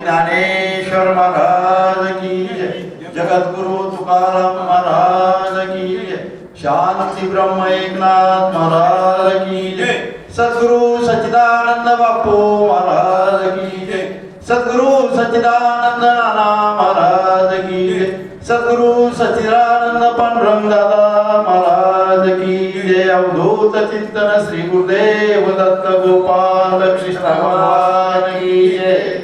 ज्ञानेश्वर महाराज की जय, जगद्गुरु तुकाराम महाराज की जय, शांती ब्रह्म एकनाथ महाराज की जय, सद्गुरु सच्चिदानंद बापू महाराज की जय, सद्गुरु सच्चिदानंद नाना महाराज की जय, सद्गुरु सच्चिदानंद पांडुरंग दादा महाराज की जय, अवधूत चिंतन श्री गुरुदेव दत्त गोपाल कृष्ण भगवान की जय.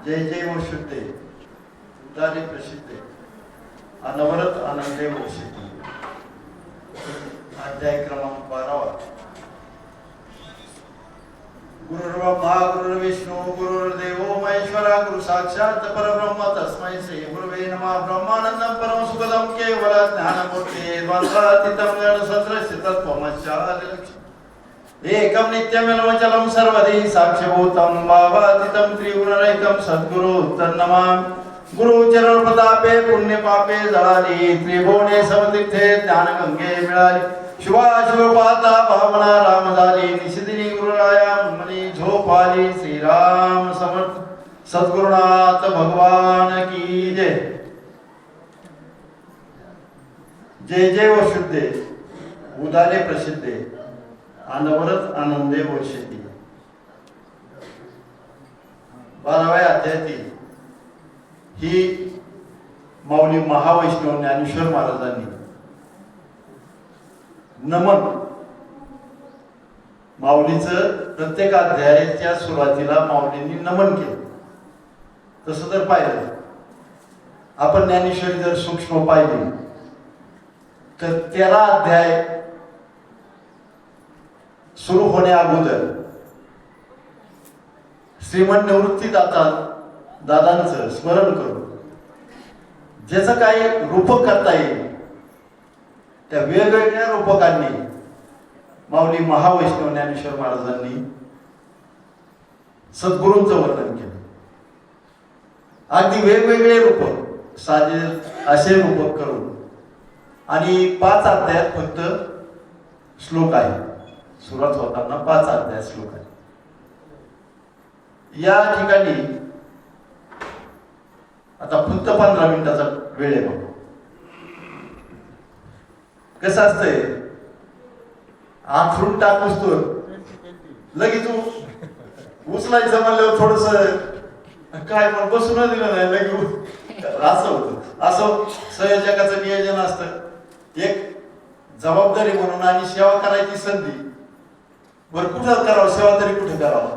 जय जय वर्षुते उदारे प्रसिद्धे अनवरत आनंदे वर्षिते. अध्याय क्रमांक 12. गुरुर्ब्रह्मा गुरुर्विष्णू गुरुर्देवो महेश्वरा गुरु साक्षात परब्रह्म तस्मै श्री गुरुवे नमः. ब्रह्मानंदं परम सुखदं केवल ज्ञानमूर्ते द्वंद्वातीतं गणसदृश तत्त्वमस्यादिलक्ष्यम् एकम नित्यमेवचलं सर्वधी साक्षीभूतं भावातीतं त्रिगुणरहितं सद्गुरु तन्नमामि. गुरु चरण प्रतापे पुण्य पापे जळाली त्रिभुवने समतीर्थे ज्ञान गंगे मिळाली. शुभाशुभ पाहता भावना राम झाली निशिदिनी गुरुराया मनी झोप आली. श्रीराम समर्थ सद्गुरुनाथ भगवान की जय. जय जय वसुदे उदारे प्रसिद्धे अनवरत आनंदे वर्षिते. 12व्या अध्यायातील ही माऊली महावैष्णव ज्ञानेश्वर महाराजांनी नमन माऊलीचं प्रत्येक अध्यायाच्या सुरुवातीला माऊलींनी नमन केलं. तसं जर पाहिलं आपण ज्ञानेश्वरी जर सूक्ष्म पाहिली तर 13 अध्याय सुरू होण्या अगोदर श्रीमंत निवृत्ती दादांचं स्मरण करून ज्याचं काही रूपक करता येईल त्या वेगवेगळ्या रूपकांनी माऊली महावैष्णव ज्ञानेश्वर महाराजांनी सद्गुरूंचं वर्णन केलं. अगदी वेगवेगळे रूपक साधे असे रूपक करून आणि 5 अध्यायात फक्त श्लोक आहे. सुरुवात होताना 5 अध्याय श्लोक आहे. या ठिकाणी आता फक्त 15 मिनिटाचा वेळ आहे. बघा कसं असतंय आखरून टाकूस तो लगेच उचलायचं म्हणल्यावर थोडस काय पण बसून दिलं नाही लगेच असं होतं. असं संयोजकाचं नियोजन असतं. एक जबाबदारी म्हणून आणि सेवा करायची संधी बर कुठं करावं सेवा तरी कुठे करावं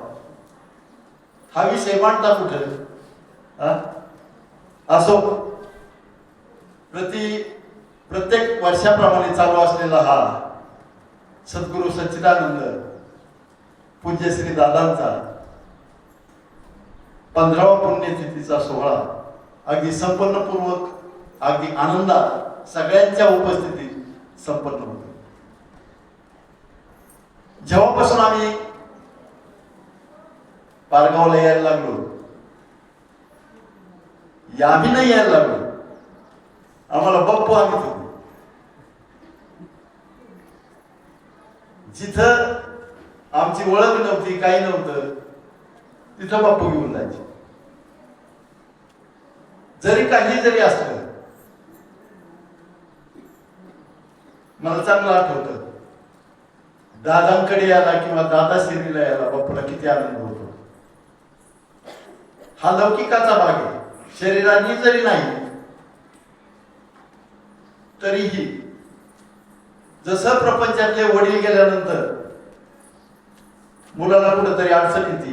हा विषय मांडता कुठं असो. प्रत्येक वर्षाप्रमाणे चालू असलेला हा सद्गुरु सच्चिदानंद पूज्य श्री दादांचा 15वा पुण्यतिथीचा सोहळा अगदी संपन्नपूर्वक अगदी आनंदात सगळ्यांच्या उपस्थितीत संपन्न होतो. जेव्हापासून आम्ही पारगावला यायला लागलो आम्ही नाही यायला लागलो आम्हाला बाप्पू आम्ही होतो. जिथं आमची ओळख नव्हती काही नव्हतं तिथं बाप्पू घेऊन जायचे. जरी काही जरी असलं मला चांगलं आठवतं दादांकडे यायला किंवा दादा श्रीला यायला बापूला किती आनंद होतो. हा लौकिकाचा भाग आहे. शरीराने जरी नाही तरीही जसं प्रपंचातले वडील गेल्यानंतर मुलाला कुठेतरी अडचण येते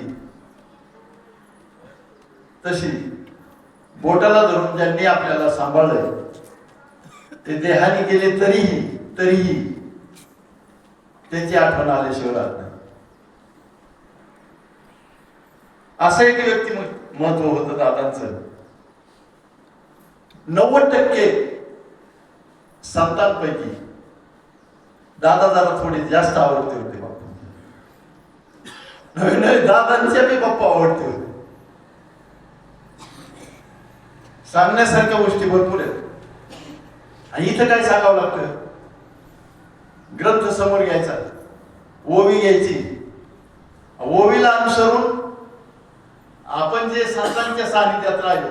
तशी बोटाला धरून ज्यांनी आपल्याला सांभाळलंय ते देहाने गेले तरीही त्यांची आठवण आल्याशिवाय राहत नाही. असं एक व्यक्तिमत्व होतं दादांचं. 90% संतांपैकी दादा जरा थोडे जास्त आवडते होते बापू. दादांचे बी बाप्पा आवडते होते. सांगण्यासारख्या गोष्टी भरपूर आहेत. आणि इथं काय सांगावं लागतं? ग्रंथ समोर घ्यायचा, ओवी घ्यायची, ओवीला अनुसरून आपण जे संतांच्या सानिध्यात राहिलो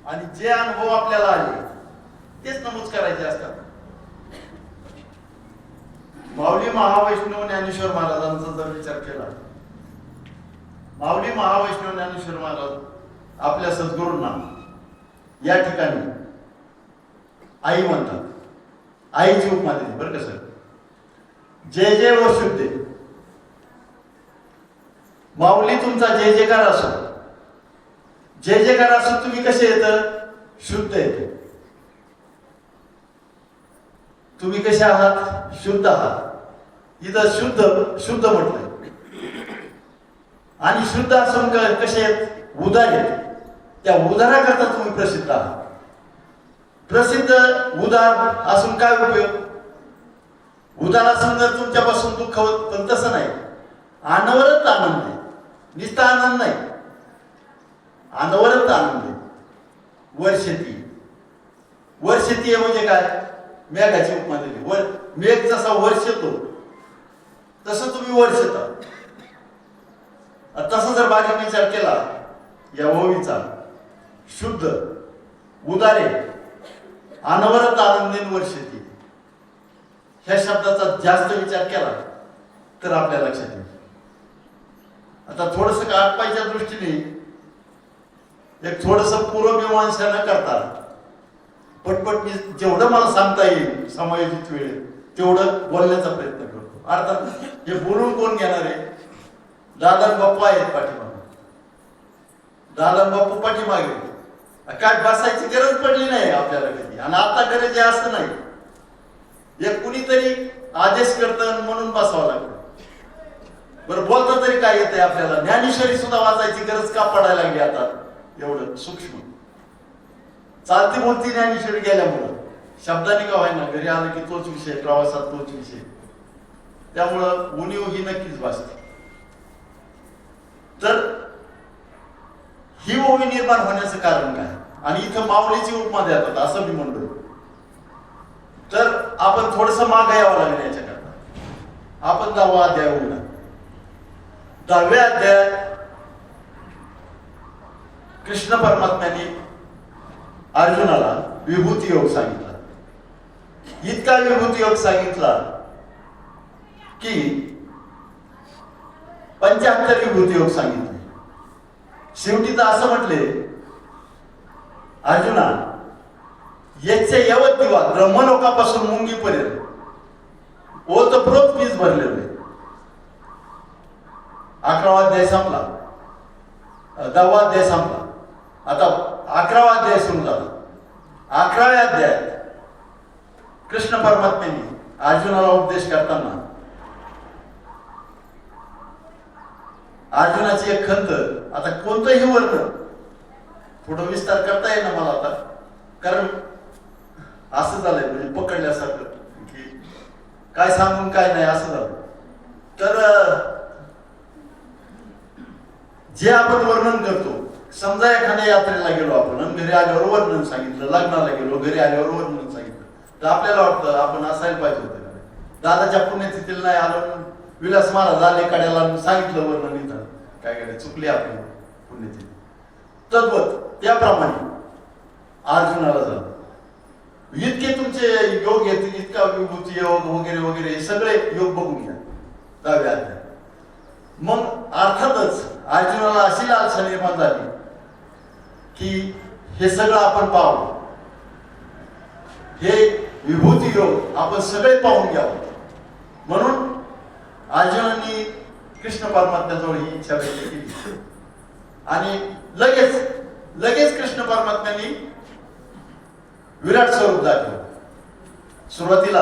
आणि जे अनुभव आपल्याला आले तेच नमूद करायचे असतात. माऊली महावैष्णव ज्ञानेश्वर महाराजांचा जर विचार केला, माऊली महावैष्णव ज्ञानेश्वर महाराज आपल्या सद्गुरूंना या ठिकाणी आई म्हणतात. आईची उपमा दिली बरं का सर. जय जय व शुद्धे. माऊली तुमचा जय जयकार असो, जय जयकार असो, तुम्ही कसे येत? शुद्ध येते. तुम्ही कसे आहात? शुद्ध आहात. इथं शुद्ध शुद्ध म्हटलंय. आणि शुद्ध असून कसे आहेत? उदार आहेत. त्या उदाराकरता तुम्ही प्रसिद्ध आहात. प्रसिद्ध उदार असून काय उपयोग? उदार असून जर तुमच्यापासून दुःख होत, पण तसं नाही. अनवरत आनंद आहे. नुसता आनंद नाही, अनवरत आनंद आहे. वर्षती. वर्षती म्हणजे काय? मेघाची उपमा दिली. मेघ जसा वर्षतो तसं तुम्ही वर्षता. तसा जर बारीक विचार केला या ओवीचा, शुद्ध, उदारे, अनवरत आनंदेन वर्षती, ह्या शब्दाचा जास्त विचार केला तर आपल्या लक्षात येईल. आता थोडस आटपायच्या दृष्टीने एक थोडस पूर्वमीमांसा न करता पटपट मी जेवढं मला सांगता येईल समायोजित वेळेत तेवढं बोलण्याचा प्रयत्न करतो. अर्थात हे बोलून कोण घेणार आहे? दादा बाप्पा आहेत पाठीमागे. दादा बाप्पा पाठीमागे. काय बसायची गरज पडली नाही आपल्याला कधी. आणि आता गरज आहे असं नाही. एक कुणीतरी आदेश करतं म्हणून बसावं लागतं. बरं बोलता तरी काय येतंय आपल्याला? ज्ञानेश्वरी सुद्धा वाचायची गरज का पडायला लागली आता? एवढं सूक्ष्म चालती बोलती ज्ञानेश्वरी गेल्यामुळं. शब्दाने का व्हायना, घरी आलं की तोच विषय, प्रवासात तोच विषय. त्यामुळं उणीव ही नक्कीच भासते. तर ही ओवी निर्माण होण्याचं कारण काय? आणि इथं माऊलीची उपमा देतात असं मी म्हणतो. तर आपण थोडस मागे यावं लागेल याच्याकरता. आपण 10वा अध्याय उघडा. 10व्या अध्यायात कृष्ण परमात्म्याने अर्जुनाला विभूती योग सांगितला. इतका विभूती योग सांगितला की 75 विभूती योग सांगितले. शेवटी तर असं म्हटले, अर्जुना याचे यवत दिवा ब्रह्मलोकापासून मुंगीपर्यंत ओतप्रोत वीज भरलेलं आहे. 11वा अध्याय संपला, 10वा अध्याय संपला. आता 11वा अध्याय सुरू झाला. 11व्या अध्यायात कृष्ण परमात्म्याने अर्जुनाला उपदेश करताना अर्जुनाची एक खंत, आता कोणतंही वर्ण थोडं विस्तार करता येईल ना मला आता, कारण असं झालंय म्हणजे पकडल्यासारखं की काय सांगून काय नाही असं झालं. तर जे आपण वर्णन करतो, समजा एखाद्या यात्रेला गेलो आपण आणि घरी आल्यावर वर्णन सांगितलं, लग्नाला गेलो घरी आल्यावर वर्णन सांगितलं, तर आपल्याला वाटतं आपण असायला पाहिजे होतं. दादाच्या पुण्यतिथीला नाही आलो, विलास महाराज आले कड्याला सांगितलं वर्णन, इथं काय काय चुकले आपली पुण्यतिथी. तद्वत त्याप्रमाणे अर्जुनाला झालं. इतके तुमचे योग येतील, इतका विभूती योग वगैरे वगैरे सगळे योग बघून घ्या 10व्या अध्यायात. मग अर्थातच अर्जुनाला अशी लालसा निर्माण झाली की हे सगळं आपण पाहू, हे विभूती योग आपण सगळे पाहून घ्यावं. म्हणून अर्जुनाने कृष्ण परमात्म्याजवळ ही इच्छा व्यक्त केली. आणि लगेच कृष्ण परमात्म्याने विराट स्वरूप दाखवलं. सुरुवातीला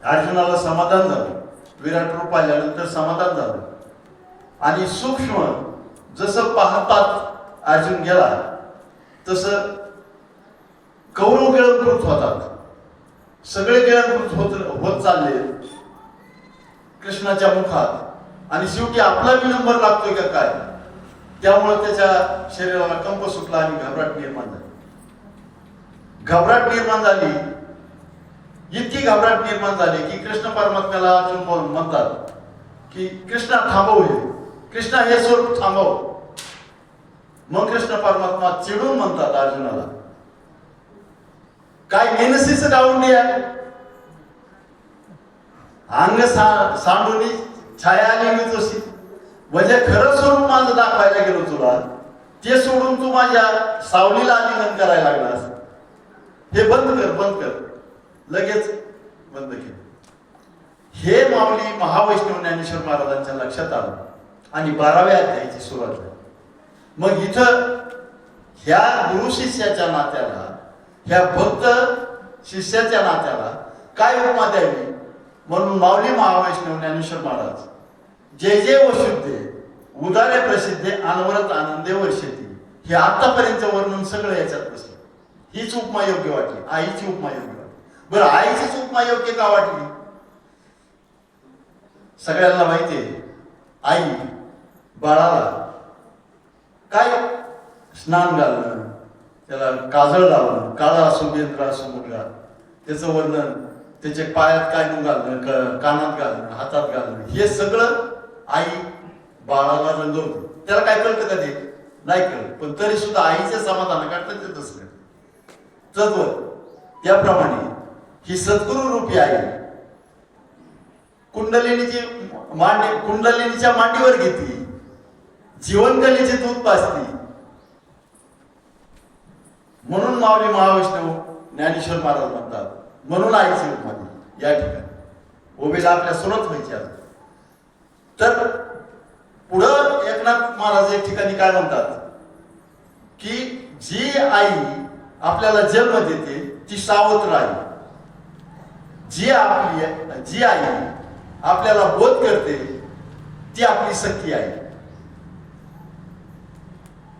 अर्जुनाला समाधान झालं, विराट रूप आल्यानंतर समाधान झालं. आणि सूक्ष्म जसं पाहतात अर्जुन गेला तसं कौरव गिळंकृत होतात, सगळे गिळंकृत होत चालले कृष्णाच्या मुखात. आणि शेवटी आपला विनंबर लागतोय का काय त्यामुळे त्याच्या शरीराला कंप सुटला आणि घबराट निर्माण झाली. घबराट निर्माण झाली, इतकी घबराट निर्माण झाली की कृष्ण परमात्म्याला अर्जुन म्हणतात की कृष्णा थांबव, कृष्णा हे स्वरूप थांबव. मग कृष्ण परमात्मा चिडून म्हणतात अर्जुनाला, काय मेनसीच गावंडी आहे, अंग सांडून छाया आली मी तशी, म्हणजे खरं स्वरूप माझं दाखवायला गेलो तुला, ते सोडून तू माझ्या सावलीला आलिंगन करायला लागलास. हे बंद कर, बंद कर. लगेच बंद केलं. हे माऊली महावैष्णव ज्ञानेश्वर महाराजांच्या लक्षात आलं आणि 12व्या अध्यायाची सुरुवात झाली. मग इथं ह्या गुरु शिष्याच्या नात्याला, ह्या भक्त शिष्याच्या नात्याला काय उपमा द्यावी म्हणून माऊली महावैष्णव ज्ञानेश्वर महाराज जे जे वशुद्धे उदारे प्रसिद्धे अनवरत आनंदे वर्षेती, हे आतापर्यंत वर्णन सगळं याच्यात बसलं. हीच उपमा योग्य वाटली, आईची उपमा योग्य वाटली. बरं, आईचीच उपमा योग्य का वाटली? सगळ्यांना माहितीये, आई बाळाला काय स्नान घालणं, त्याला काजळ लावणं, काळा असो बेंद्रा असो मुलगा, त्याचं वर्णन, त्याच्या पायात काय घालणं, कानात घालणं, हातात घालणं, हे सगळं आई बाळाला रंगवते. त्याला काय कळतं का? ते नाही कळत, पण तरी सुद्धा आईच्या समाधान करतात ते तसं तत्व. त्याप्रमाणे ही सद्गुरु रूपी आई कुंडलिनीच्या मांडीवर घेतली, जीवनकलेचे दूध पाजती. म्हणून माऊली महावैष्णव ज्ञानेश्वर महाराज म्हणतात, म्हणून आईची उपमा दिली या ठिकाणी. ओबीला आपल्या सुरत व्हायची आहे. तर पुढं एकनाथ महाराज एक ठिकाणी काय म्हणतात की जी आई आपल्याला जन्म देते ती सावत्र आई, जी आई आपल्याला बोध करते ती आपली सख्खी आई.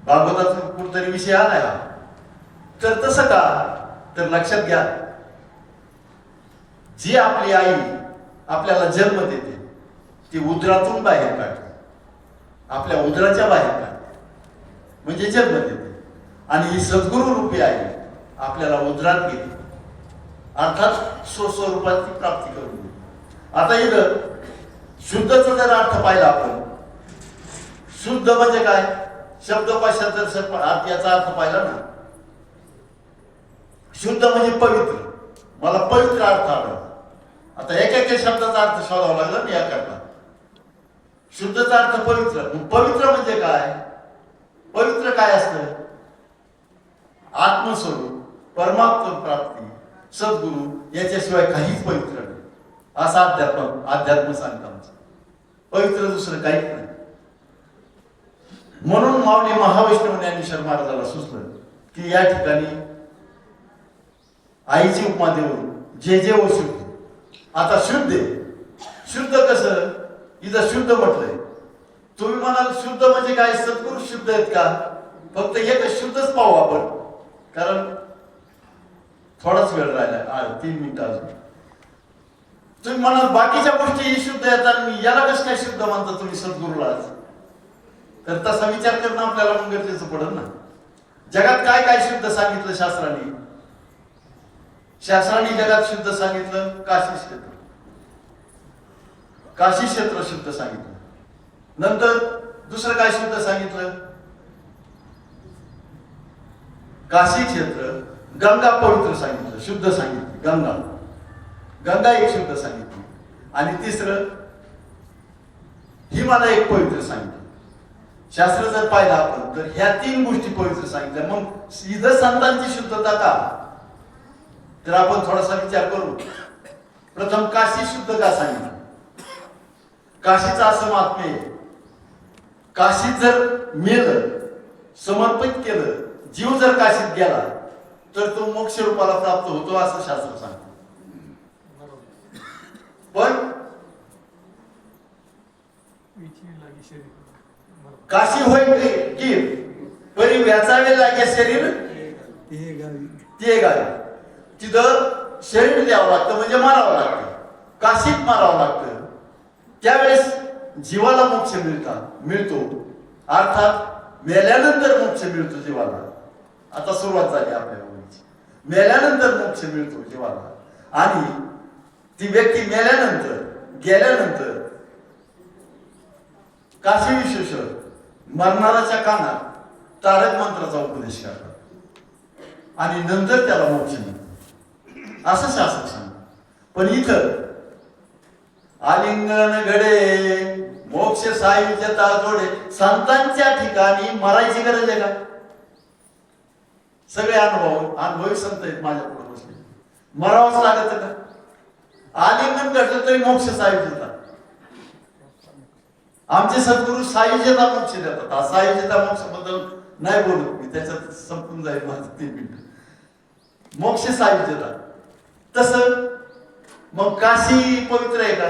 भागवताचा कुठतरी विषय आलाय हा. तर तसं का? तर लक्षात घ्या, जी आपली आई आपल्याला जन्म देते ती उदरातून बाहेर काढते, आपल्या उदराच्या बाहेर काढते, म्हणजे जन्म देते. आणि ही सद्गुरु रूपी आई आपल्याला उदरात घेते, अर्थात स्वस्वरूपाची प्राप्ती करून देते. आता इथं शुद्धचा जर अर्थ पाहिला आपण, शुद्ध म्हणजे काय? शब्दकोशात जर याचा अर्थ पाहिला ना, शुद्ध म्हणजे पवित्र. मला पवित्र अर्थ आढळला. आता एका शब्दाचा अर्थ शोधावा लागला ना याकरता. शुद्धचा अर्थ पवित्र. पवित्र म्हणजे काय? पवित्र काय असतं? आत्मस्वरूप, परमात्म प्राप्ती, सद्गुरु, याच्याशिवाय काहीच पवित्र नाही, असा अध्यात्म सांगता. पवित्र दुसरं काहीच नाही. म्हणून माऊली महावैष्णव ज्ञानेश्वर महाराजाला सुचलं की या ठिकाणी आईची उपमा देऊन जे जे शुद्ध. आता शुद्ध कसं? इथं शुद्ध म्हटलंय. तुम्ही म्हणाल शुद्ध म्हणजे काय? सद्गुरु शुद्ध आहेत का? फक्त एकच शुद्धच पाहू आपण, कारण थोडाच वेळ राहिला, 3 मिनिटं अजून. तुम्ही म्हणाल बाकीच्या गोष्टी शुद्ध येतात, याला कसं काय शुद्ध म्हणता तुम्ही सद्गुरूला? तर तसा विचार करणं आपल्याला मग गरजेचं पडेल ना. जगात काय काय शुद्ध सांगितलं शास्त्राने? शास्त्राने जगात शुद्ध सांगितलं काशी क्षेत्र शुद्ध सांगितलं. नंतर दुसरं काय शुद्ध सांगितलं? काशी क्षेत्र, गंगा पवित्र सांगितलं, शुद्ध सांगितलं. गंगा एक शुद्ध सांगितली. आणि तिसरं हिमालय एक पवित्र सांगितलं. शास्त्र जर पाहिलं आपण तर ह्या 3 गोष्टी पवित्र सांगितल्या. मग इथं संतांची शुद्धता का? तर आपण थोडासा विचार करू. प्रथम काशी शुद्ध का सांगितलं? काशीचं असं महात्म्य आहे, काशीत जर मेलं, समर्पित केलं, जीव जर काशीत गेला तर तो मोक्ष रूपाला प्राप्त होतो असं शास्त्र सांगतं. पण काशी होय की परी व्याचावे लागे शरीर ते गावी. तिथं शरीर द्यावं लागतं, म्हणजे मारावं लागतं, काशीत मारावं लागतं. त्यावेळेस जीवाला मोक्ष मिळतो. अर्थात मेल्यानंतर मोक्ष मिळतो जीवाला. आता सुरुवात झाली आपल्या मुलीची. मेल्यानंतर मोक्ष मिळतो जीवाला. आणि ती व्यक्ती मेल्यानंतर गेल्यानंतर काशी विश्वेश्वर मरणाऱ्याच्या कानात तारक मंत्राचा उपदेश करतात आणि नंतर त्याला मोक्ष मिळतो असं शास्त्र सांगतं. पण इथं आलिंगन घडे मोक्ष सायुज्यता जोडे, संतांच्या ठिकाणी मरायची गरज आहे का? सगळे अनुभवी संत आहेत माझ्या पुढे बसले, मरावंच लागत का? आलिंगन घडलं तरी मोक्ष सायुज्यता. आमचे सद्गुरू सायुज्यता मोक्ष देतात. सायुज्यता मोक्षाबद्दल नाही बोलत मी, त्याच्यात संपून जाईल माझं 3 मिनिट. मोक्ष सायुज्यता तसं मग काशी पवित्र आहे का?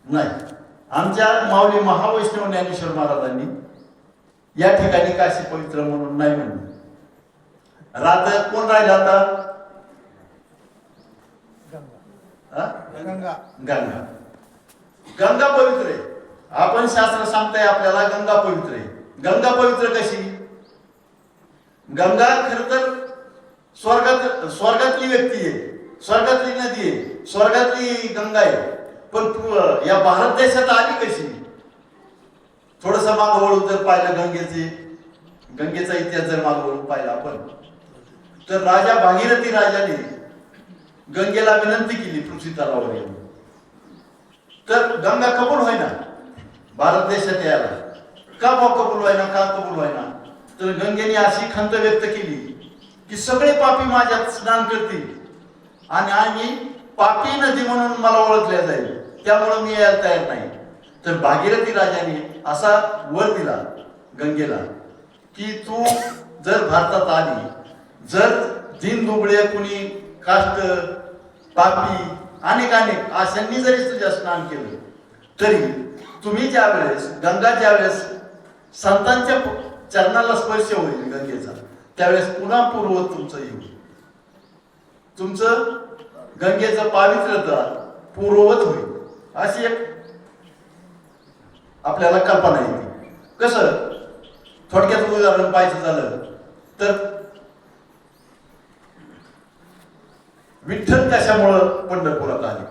नाही. आमच्या माऊली महावैष्णव ज्ञानेश्वर महाराजांनी या ठिकाणी काशी पवित्र म्हणून नाही म्हणलं. राहत कोण राहिला आता? गंगा. गंगा गंगा पवित्र आहे. आपण शास्त्र सांगताय आपल्याला गंगा पवित्र आहे. गंगा पवित्र कशी? गंगा खर तर स्वर्गातली व्यक्ती आहे, स्वर्गातली नदी आहे, स्वर्गातली गंगा आहे. पण या भारत देशात आली कशी? थोडस मागवळून जर पाहिलं गंगेचा इतिहास जर मागवळून पाहिला आपण, तर राजा भागीरथी राजाने गंगेला विनंती केली पृथ्वी तलावर येऊन, तर गंगा कबूल व्हायना भारत देशात यायला. का कबूल व्हायना? का कबूल व्हायना? तर गंगेने अशी खंत व्यक्त केली की सगळे पापी माझ्यात स्नान करतील आणि आम्ही पापी नदी म्हणून मला ओळखल्या जाईल, त्यामुळे मी यायला तयार नाही. तर भागीरथी राजाने असा वर दिला गंगेला की तू जर भारतात आली, जर दिन दुबळे कुणी काष्ट पापी अनेक अशांनी जरी तुझ्या स्नान केलं तरी तुम्ही ज्या वेळेस गंगा ज्या वेळेस संतांच्या चरणाला स्पर्श होईल गंगेचा, त्यावेळेस पुन्हा पूर्वत तुमचं येईल. तुमचं गंगेचं पावित्र्यता पूर्ववत होईल अशी एक आपल्याला कल्पना येते. कसं थोडक्यात उदाहरण पाहायचं झालं तर विठ्ठल कशामुळं पंढरपुरात आले?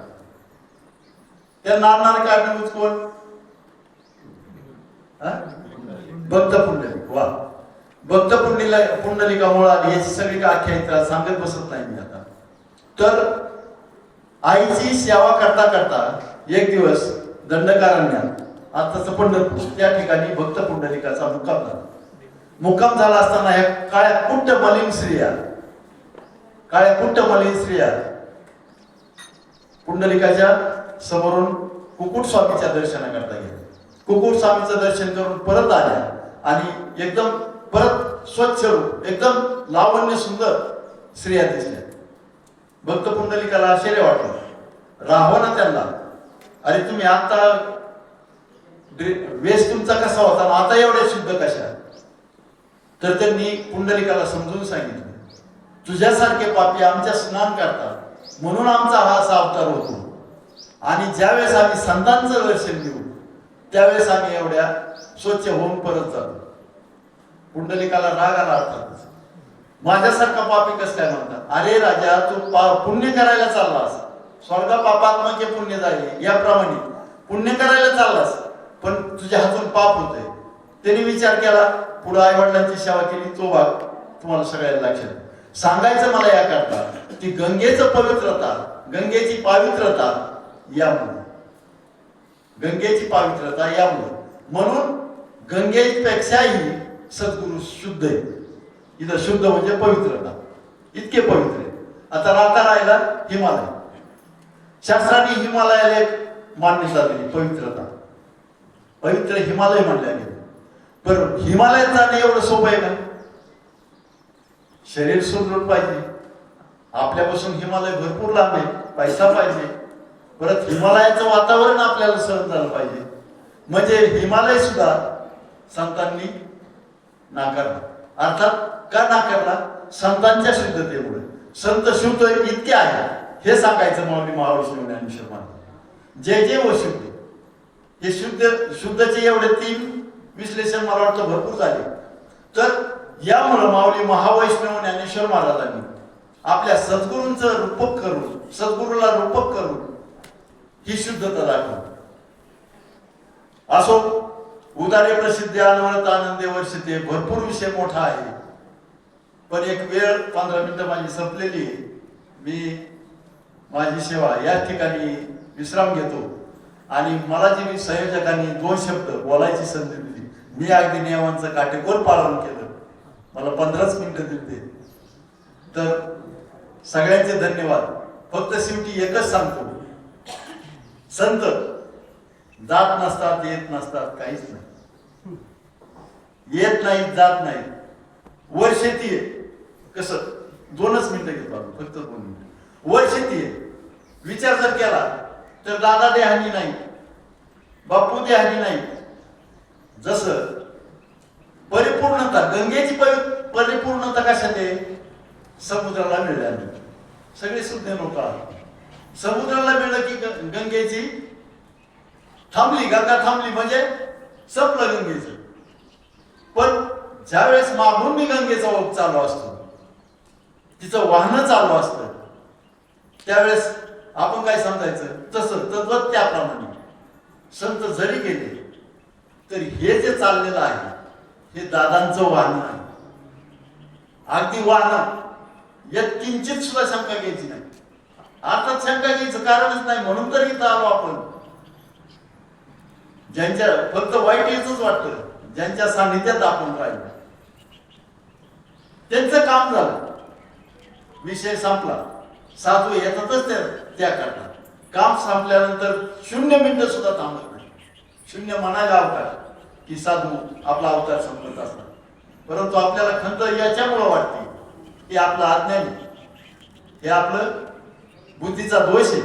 त्या नारणार काढणं कोण? भक्त पुंडलिक. वा, भक्त पुंडलिकामुळे आली याची सगळी आख्यायिका सांगत बसत नाही मी आता. तर आईची सेवा करता करता एक दिवस दंडकारण्यात आताच पंढरपूर त्या ठिकाणी भक्त पुंडलिकाचा मुक्काम झाला. मुक्काम झाला असताना ह्या काळ्या कुट्ट मलिन स्त्रिया पुंडलिकाच्या समोरून कुकुट स्वामीच्या दर्शनाकरता गेल्या. कुकुट स्वामीचं दर्शन करून परत आल्या आणि एकदम परत स्वच्छ रूप, एकदम लावण्य सुंदर स्त्रिया दिसल्या. भक्त पुंडलिकाला आश्चर्य वाटलं. राहावं त्यांना, अरे तुम्ही आता वेश तुमचा कसा होता ना आता एवढ्या शुद्ध कशा? तर त्यांनी पुंडलिकाला समजून सांगितलं, तुझ्यासारखे पापी आमच्या स्नान करतात म्हणून आमचा हा असा अवतार होतो, आणि ज्यावेळेस आम्ही संतांचं दर्शन घेऊ त्यावेळेस आम्ही एवढ्या स्वच्छ होऊन परत जातो. पुंडलिकाला राग आला अर्थातच. माझ्यासारखा पापी कसं काय म्हणतात? अरे राजा, तू पुण्य करायला चाललास, स्वर्ग पापात्मके पुण्य झाले याप्रमाणे पुण्य करायला चाललास, पण तुझ्या हातून पाप होतंय. त्यांनी विचार केला, पुढे आई वडिलांची सेवा केली, तो भाग तुम्हाला सगळ्याला लक्षात सांगायचं मला याकरता की गंगेची पावित्रता यामुळे म्हणून गंगेपेक्षाही सद्गुरु शुद्ध आहे. इथं शुद्ध म्हणजे पवित्रता, इतके पवित्र आहे. आता राहिला हिमालय. शास्त्राने हिमालयाला एक मान्यता दिली, पवित्र हिमालय म्हणल्या गेलं. पण हिमालयात जाणं एवढं सोपं आहे का? शरीर सुदृढ पाहिजे, आपल्यापासून हिमालय भरपूर लांब आहे, पैसा पाहिजे, परत हिमालयाचं वातावरण आपल्याला सहन झालं पाहिजे. म्हणजे हिमालय सुद्धा संतांनी नाकारला. अर्थात का नाकारला? संतांच्या शुद्धतेमुळे. संत शुद्ध इतके आहे हे सांगायचं माऊली महावैष्णव ज्ञानेश्वर महाराज. जे व शुद्ध, हे शुद्धचे एवढे 3 विश्लेषण मला वाटतं भरपूर झाले. तर यामुळे माऊली महावैष्णव ज्ञानेश्वर महाराजांनी आपल्या सद्गुरूंचं रूपक करून, सद्गुरूला रूपक करून ही शुद्धता दाखवली. असो, उदारे प्रसिद्ध अनवरत आनंदे वर्षिते, भरपूर विषय मोठा आहे, पण एक वेळ 15 मिनिटं माझी संपलेली आहे. मी माझी सेवा या ठिकाणी विश्राम घेतो आणि मला जी संयोजकांनी 2 शब्द बोलायची संधी दिली, मी अगदी नियमांचं काटेकोर पालन केलं. मला 15च मिनिटं दिली. तर सगळ्यांचे धन्यवाद. फक्त शेवटी एकच सांगतो, संत जात नसतात, येत नसतात, काहीच नाही. येत नाही, जात नाही. वर शेती आहे. कसं 2च मिनिटं घेतो आपण, फक्त 2 मिनिटं. वर शेती आहे. विचार जर केला तर दादा देहानी नाही, बापू देहानी नाही. जसं परिपूर्णता, गंगेची परिपूर्णता कशात आहे? समुद्राला मिळाली. सगळे शुद्ध लोक आहेत. समुद्राला मिळलं की गंगेची थांबली, गंगा थांबली म्हणजे संपलं गंगेचं. पण ज्यावेळेस मागून मी गंगेचा ओघ चालू असतो, तिचं वाहन चालू असतं, त्यावेळेस आपण काय समजायचं? तसं तद्वत त्याप्रमाणे संत जरी गेले तरी हे जे चाललेलं आहे हे दादांचं वाहन आहे. अगदी वाहन, यात किंचित सुद्धा शंका घ्यायची नाही. अर्थात शंका घ्यायचं कारणच नाही, म्हणून तर इथं आलो आपण. ज्यांच्या फक्त वाईट याच वाटतं, ज्यांच्या सानिध्यात आपण राहिलो त्यांचं काम झालं, विषय संपला. साधू येतातच त्या करतात. काम संपल्यानंतर 0 मिनिटं सुद्धा थांबत नाही. 0 म्हणायला अवकाश की साधू आपला अवतार संपत असतात. परंतु आपल्याला खंत याच्यामुळे वाटते की आपलं अज्ञान, हे आपलं बुद्धीचा दोष आहे.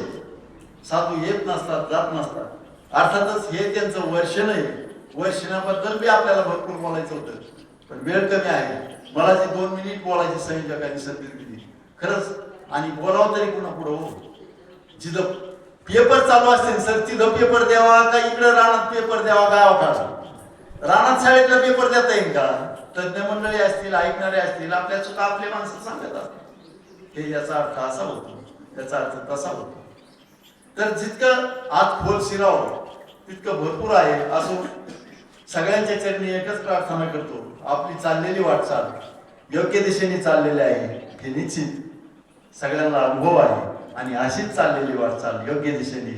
साधू येत नसतात, जात नसतात. अर्थातच हे त्यांचं वर्षण आहे. वर्षणाबद्दल बी आपल्याला भरपूर बोलायचं होतं, पण वेळ कमी आहे. मला जी 2 मिनिट बोलायची संयोजकांनी संधी दिली खरंच. आणि बोलावं तरी कुणा पुढं हो? जिथं पेपर चालू असते सर, तिथं पेपर द्यावा का इकडे रानात पेपर द्यावा? गावाकडे रानात शाळेतला पेपर देता येईल का? तज्ञ मंडळी असतील, ऐकणारे असतील, आपल्या चुका आपले माणसं सांगत असतात, हे याचा अर्थ असा होतो, त्याचा अर्थ तसा होतो. तर जितकं आत खोल शिरावं तितकं भरपूर आहे. असो, सगळ्यांच्या चरणी एकच प्रार्थना करतो, आपली चाललेली वाटचाल योग्य दिशेने चाललेली आहे हे निश्चित सगळ्यांना अनुभव आहे. आणि अशीच चाललेली वाटचाल योग्य दिशेने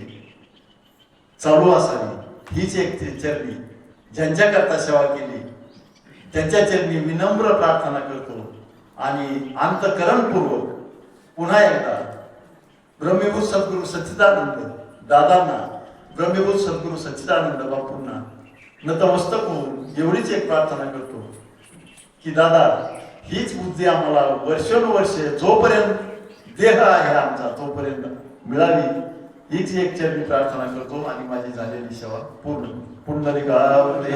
चालू असावी हीच एक चरणी ज्यांच्याकरता सेवा केली त्यांच्या चरणी विनम्र प्रार्थना करतो. आणि अंतःकरणपूर्वक पुन्हा एकदा ब्रह्मभूत सद्गुरू सच्चिदानंद दादांना, ब्रह्मभूत सद्गुरू सच्चिदानंद बापूंना नतमस्तक होऊन एवढीच एक प्रार्थना करतो की दादा, हीच बुद्धी आम्हाला वर्षानुवर्षे जोपर्यंत देह आहे आमचा तोपर्यंत मिळावी, हीच एक चरणी प्रार्थना करतो. आणि माझी झालेली सेवा पूर्ण. पुंडलिकावरती